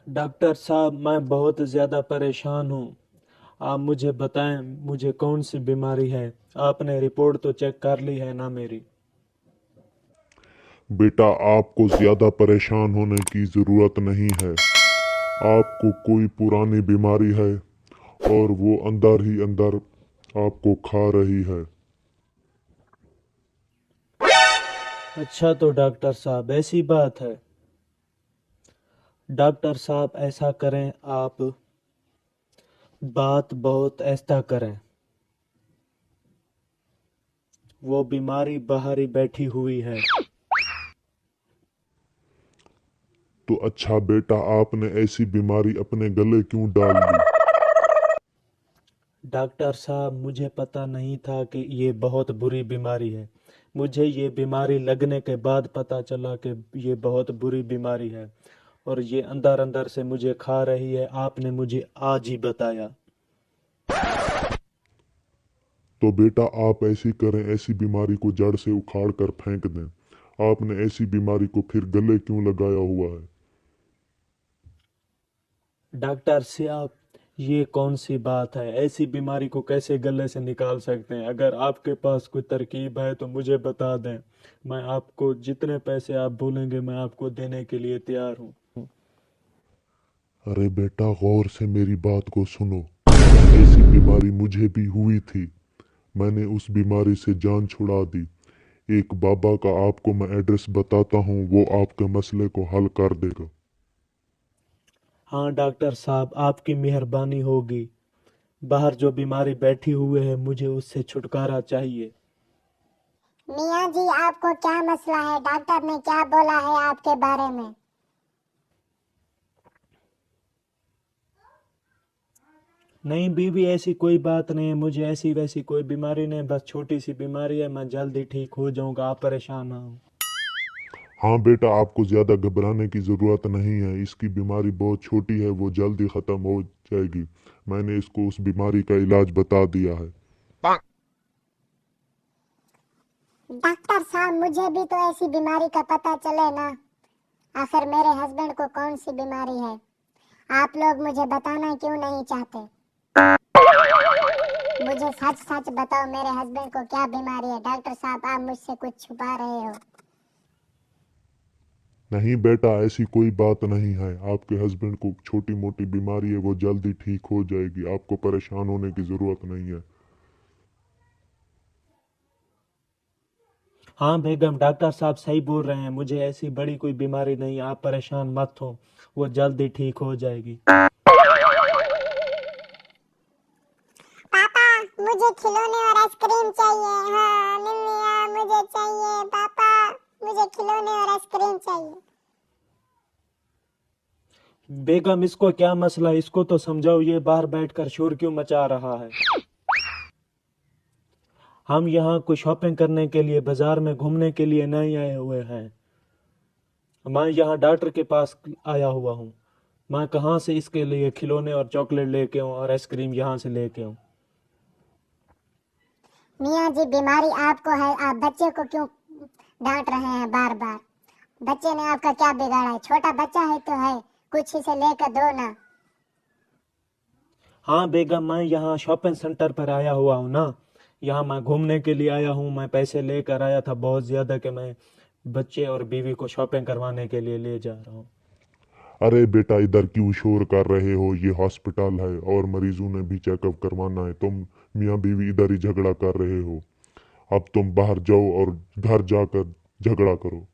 Doctor साहब, मैं बहुत ज़्यादा परेशान हूँ। आप मुझे बताएं, मुझे कौन सी बीमारी है। आपने रिपोर्ट तो चेक कर ली है ना मेरी? बेटा, आपको ज्यादा परेशान होने की जरूरत नहीं है। आपको कोई पुरानी बीमारी है और वो अंदर ही अंदर आपको खा रही है। अच्छा, तो डॉक्टर साहब ऐसी बात है। डॉक्टर साहब ऐसा करें, आप बात बहुत ऐसा करें। वो बीमारी बाहर ही बैठी हुई है। तो अच्छा बेटा, आपने ऐसी बीमारी अपने गले क्यों डाल ली? डॉक्टर साहब, मुझे पता नहीं था कि ये बहुत बुरी बीमारी है। मुझे ये बीमारी लगने के बाद पता चला कि ये बहुत बुरी बीमारी है और ये अंदर अंदर से मुझे खा रही है। आपने मुझे आज ही बताया। तो बेटा, आप ऐसी करें, ऐसी बीमारी को जड़ से उखाड़ कर फेंक दें। आपने ऐसी बीमारी को फिर गले क्यों लगाया हुआ है? डॉक्टर साहब, ये कौन सी बात है? ऐसी बीमारी को कैसे गले से निकाल सकते हैं? अगर आपके पास कोई तरकीब है तो मुझे बता दें। मैं आपको जितने पैसे आप बोलेंगे मैं आपको देने के लिए तैयार हूँ। अरे बेटा, गौर से मेरी बात को सुनो। ऐसी बीमारी मुझे भी हुई थी। मैंने उस बीमारी से जान छुड़ा दी। एक बाबा का आपको मैं एड्रेस बताता हूँ, वो आपके मसले को हल कर देगा। हाँ डॉक्टर साहब, आपकी मेहरबानी होगी। बाहर जो बीमारी बैठी हुई है मुझे उससे छुटकारा चाहिए। मियाँ जी, आपको क्या मसला है? डॉक्टर ने क्या बोला है आपके बारे में? नहीं बीवी, ऐसी कोई बात नहीं है। मुझे ऐसी वैसी कोई बीमारी नहीं, बस छोटी सी बीमारी है। मैं जल्दी ठीक हो जाऊंगा, आप परेशान ना हो। हाँ बेटा, आपको ज़्यादा घबराने की ज़रूरत नहीं है। इसकी बीमारी बहुत छोटी है, वो जल्दी ख़त्म हो जाएगी। मैंने इसको उस बीमारी का इलाज बता दिया है। डॉक्टर साहब, मुझे भी तो ऐसी बीमारी का पता चले ना। आखिर मेरे हस्बैंड को कौन सी बीमारी है? आप लोग मुझे बताना क्यों नहीं चाहते? मुझे सच सच बताओ, मेरे हस्बैंड को क्या बीमारी है? डॉक्टर साहब, आप मुझसे कुछ छुपा रहे हो। नहीं बेटा, ऐसी कोई बात नहीं है। आपके हस्बैंड को छोटी मोटी बीमारी है, वो जल्दी ठीक हो जाएगी। आपको परेशान होने की ज़रूरत नहीं है। हाँ बेगम, डॉक्टर साहब सही बोल रहे हैं। मुझे ऐसी बड़ी कोई बीमारी नहीं, आप परेशान मत हो। वो जल्दी ठीक हो जाएगी। पापा, मुझे खिलौने और आइसक्रीम चाहिए। हाँ मिया, मुझे चाहिए। पापा, मुझे खिलौने और आइसक्रीम चाहिए। बेगम, इसको क्या मसला है? इसको तो समझाओ, ये बाहर बैठकर शोर क्यों मचा रहा है? हम यहाँ कोई शॉपिंग करने के लिए, बाजार में घूमने के लिए नहीं आए हुए हैं। मैं यहाँ डॉक्टर के पास आया हुआ हूँ। मैं कहाँ से इसके लिए खिलौने और चॉकलेट लेके आऊँ और आइसक्रीम यहाँ से लेके आऊँ? मियाँ जी, बीमारी आपको है, आप बच्चे को क्यों डांट रहे हैं बार बार? बच्चे ने आपका क्या बिगाड़ा है? छोटा बच्चा है तो है, कुछ इसे लेकर दो ना। हाँ बेगम, मैं यहाँ शॉपिंग सेंटर पर आया हुआ हूँ ना। यहाँ मैं घूमने के लिए आया हूँ। मैं पैसे लेकर आया था बहुत ज़्यादा कि मैं बच्चे और बीवी को शॉपिंग करवाने के लिए ले जा रहा हूँ। अरे बेटा, इधर क्यों शोर कर रहे हो? ये हॉस्पिटल है और मरीजों ने भी चेकअप करवाना है। तुम मियाँ बीवी इधर ही झगड़ा कर रहे हो। अब तुम बाहर जाओ और घर जाकर झगड़ा करो।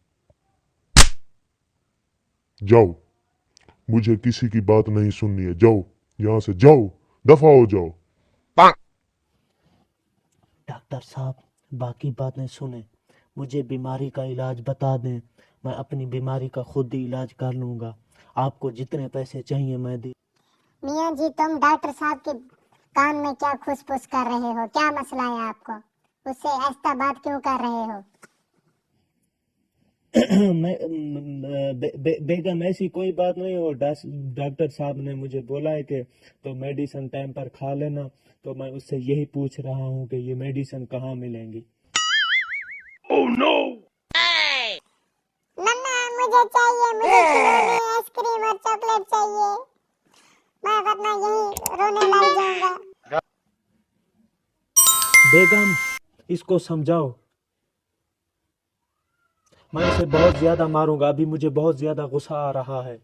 जाओ, मुझे किसी की बात नहीं सुननी है। जाओ, यहाँ से जाओ, दफा हो जाओ। डॉक्टर साहब, बाकी बातें सुने। मुझे बीमारी का इलाज बता दें। मैं अपनी बीमारी का खुद ही इलाज कर लूँगा। आपको जितने पैसे चाहिए मैं दे। मियाँ जी, तुम डॉक्टर साहब के कान में क्या खुसफुस कर रहे हो? क्या मसला है आपको? उससे ऐसा बात क्यों कर रहे हो? बेगम, ऐसी कोई बात नहीं हो। डॉक्टर साहब ने मुझे बोला है कि तो मेडिसिन टाइम पर खा लेना। तो मैं उससे यही पूछ रहा हूँ कि ये मेडिसिन कहाँ मिलेंगी। मम्मा, मुझे चाहिए, मुझे खिलौने, आइसक्रीम और चॉकलेट चाहिए। बेगम, इसको समझाओ। मैं इसे बहुत ज्यादा मारूंगा, अभी मुझे बहुत ज्यादा गुस्सा आ रहा है।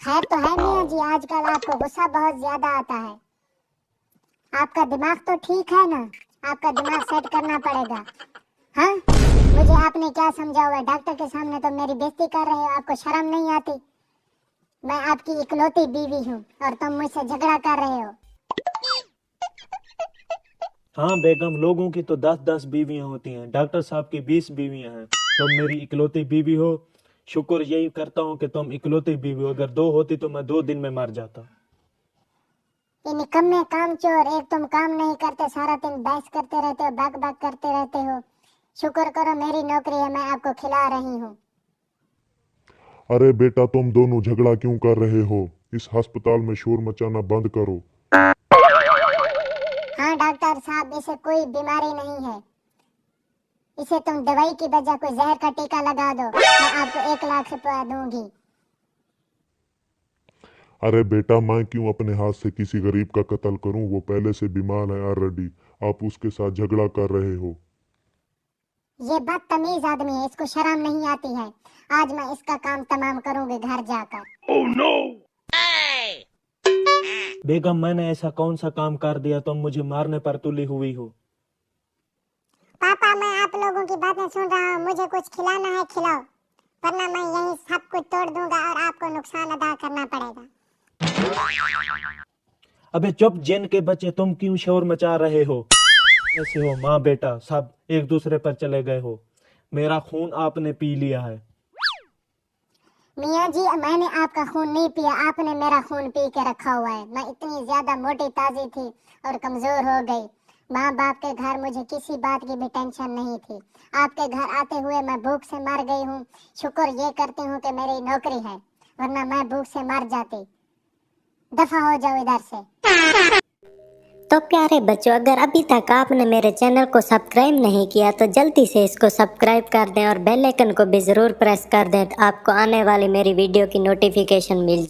खैर तो है मियाँ जी, आजकल आपको गुस्सा बहुत ज्यादा आता है। आपका दिमाग तो ठीक है ना? आपका दिमाग सेट करना पड़ेगा। हाँ, मुझे आपने क्या समझा हुआ है? डॉक्टर के सामने तो मेरी बेइज्जती कर रहे हो, आपको शर्म नहीं आती? मैं आपकी इकलौती बीवी हूँ और तुम मुझसे झगड़ा कर रहे हो। हाँ बेगम, लोगों की तो 10-10 बीवियां होती हैं, डॉक्टर साहब की 20 बीवियां हैं। तुम मेरी इकलौती बीवी हो। शुक्र यही करता हूँ कि तुम इकलौती बीवी हो, अगर 2 होती तो मैं 2 दिन में मर जाता। ये निकम्मे कामचोर, एक तुम काम नहीं करते, सारा दिन बहस करते रहते हो, बक बक करते रहते हो। शुक्र करो मेरी नौकरी है, मैं आपको खिला रही हूँ। अरे बेटा, तुम दोनों झगड़ा क्यों कर रहे हो? इस अस्पताल में शोर मचाना बंद करो। हाँ डॉक्टर साहब, इसे कोई बीमारी नहीं है। इसे तुम दवाई की बजाय कोई जहर का टीका लगा दो, मैं आपको 1 लाख रुपया दूंगी। अरे बेटा, मैं क्यों अपने हाथ से किसी गरीब का कत्ल करूं? वो पहले से बीमार है ऑलरेडी। आप उसके साथ झगड़ा कर रहे हो। ये बदतमीज आदमी है, इसको शर्म नहीं आती है। आज मैं इसका काम तमाम करूंगी घर जाकर। बेगम, मैंने ऐसा कौन सा काम कर दिया तुम मुझे मारने पर तुली हुई हो? पापा, मैं आप लोगों की बातें सुन रहा हूँ, मुझे कुछ खिलाना है खिलाओ, वरना मैं यही सब कुछ तोड़ दूंगा और आपको नुकसान अदा करना पड़ेगा। अबे चुप जिन के बच्चे, तुम क्यों शोर मचा रहे हो? ऐसे हो माँ बेटा सब एक दूसरे पर चले गए हो। मेरा खून आपने पी लिया है। मियाँ जी, मैंने आपका खून नहीं पिया, आपने मेरा खून पी के रखा हुआ है। मैं इतनी ज्यादा मोटी ताजी थी और कमजोर हो गई। माँ बाप के घर मुझे किसी बात की भी टेंशन नहीं थी। आपके घर आते हुए मैं भूख से मर गई हूँ। शुक्र ये करती हूँ कि मेरी नौकरी है, वरना मैं भूख से मर जाती। दफा हो जाओ इधर से। तो प्यारे बच्चों, अगर अभी तक आपने मेरे चैनल को सब्सक्राइब नहीं किया तो जल्दी से इसको सब्सक्राइब कर दें और बेल आइकन को भी ज़रूर प्रेस कर दें, आपको आने वाली मेरी वीडियो की नोटिफिकेशन मिल